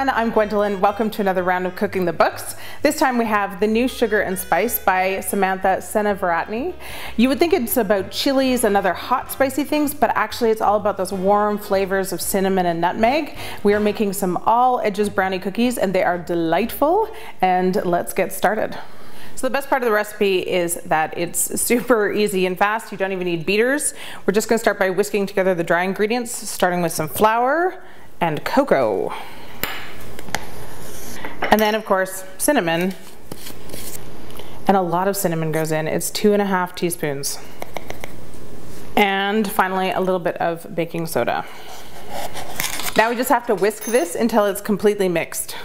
everyone, I'm Gwendolyn. Welcome to another round of Cooking the Books. This time we have The New Sugar and Spice by Samantha Seneviratne. You would think it's about chilies and other hot spicy things, but actually it's all about those warm flavors of cinnamon and nutmeg. We are making some All-Edges Brownie Cookies and they are delightful, and let's get started. So the best part of the recipe is that it's super easy and fast. You don't even need beaters. We're just going to start by whisking together the dry ingredients, starting with some flour and cocoa. And then of course, cinnamon. And a lot of cinnamon goes in. It's 2.5 teaspoons. And finally, a little bit of baking soda. Now we just have to whisk this until it's completely mixed.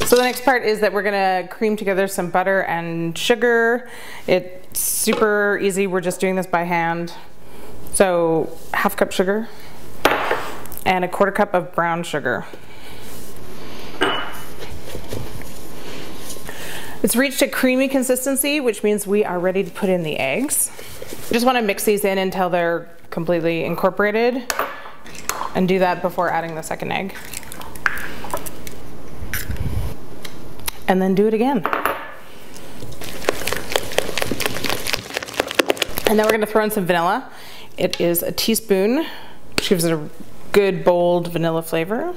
So the next part is that we're gonna cream together some butter and sugar. It's super easy, we're just doing this by hand. So 1/2 cup sugar and 1/4 cup of brown sugar. It's reached a creamy consistency, which means we are ready to put in the eggs. You just wanna mix these in until they're completely incorporated, and do that before adding the second egg. And then do it again. And then we're gonna throw in some vanilla. It is a teaspoon, which gives it a good bold vanilla flavor.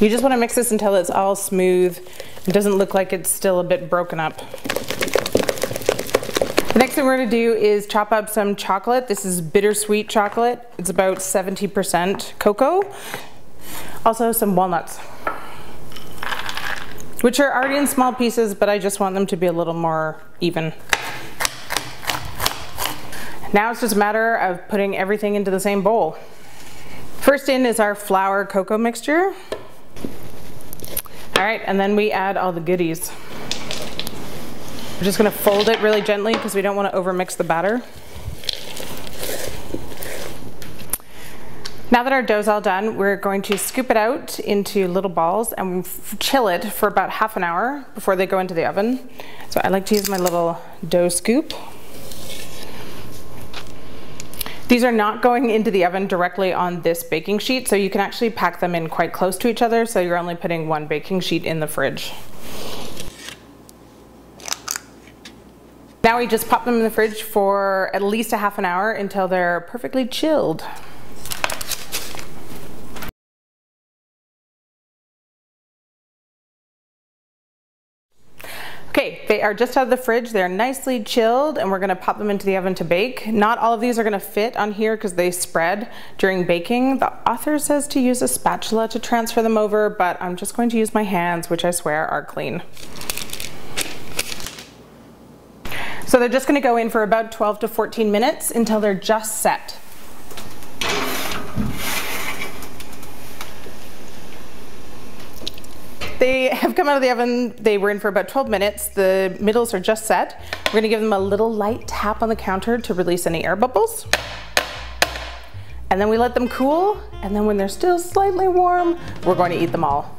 You just wanna mix this until it's all smooth. It doesn't look like it's still a bit broken up. The next thing we're gonna do is chop up some chocolate. This is bittersweet chocolate. It's about 70% cocoa. Also some walnuts, which are already in small pieces, but I just want them to be a little more even. Now it's just a matter of putting everything into the same bowl. First in is our flour cocoa mixture. All right, and then we add all the goodies. We're just gonna fold it really gently because we don't want to overmix the batter. Now that our dough's all done, we're going to scoop it out into little balls and chill it for about 1/2 an hour before they go into the oven. So I like to use my little dough scoop. These are not going into the oven directly on this baking sheet, so you can actually pack them in quite close to each other, so you're only putting one baking sheet in the fridge. Now we just pop them in the fridge for at least 1/2 an hour until they're perfectly chilled. Okay, they are just out of the fridge. They're nicely chilled and we're gonna pop them into the oven to bake. Not all of these are gonna fit on here because they spread during baking. The author says to use a spatula to transfer them over, but I'm just going to use my hands, which I swear are clean. So they're just gonna go in for about 12 to 14 minutes until they're just set. They have come out of the oven, they were in for about 12 minutes. The middles are just set. We're gonna give them a little light tap on the counter to release any air bubbles. And then we let them cool, and then when they're still slightly warm, we're going to eat them all.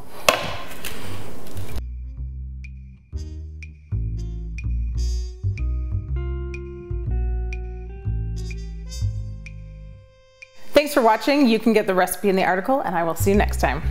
Thanks for watching. You can get the recipe in the article, and I will see you next time.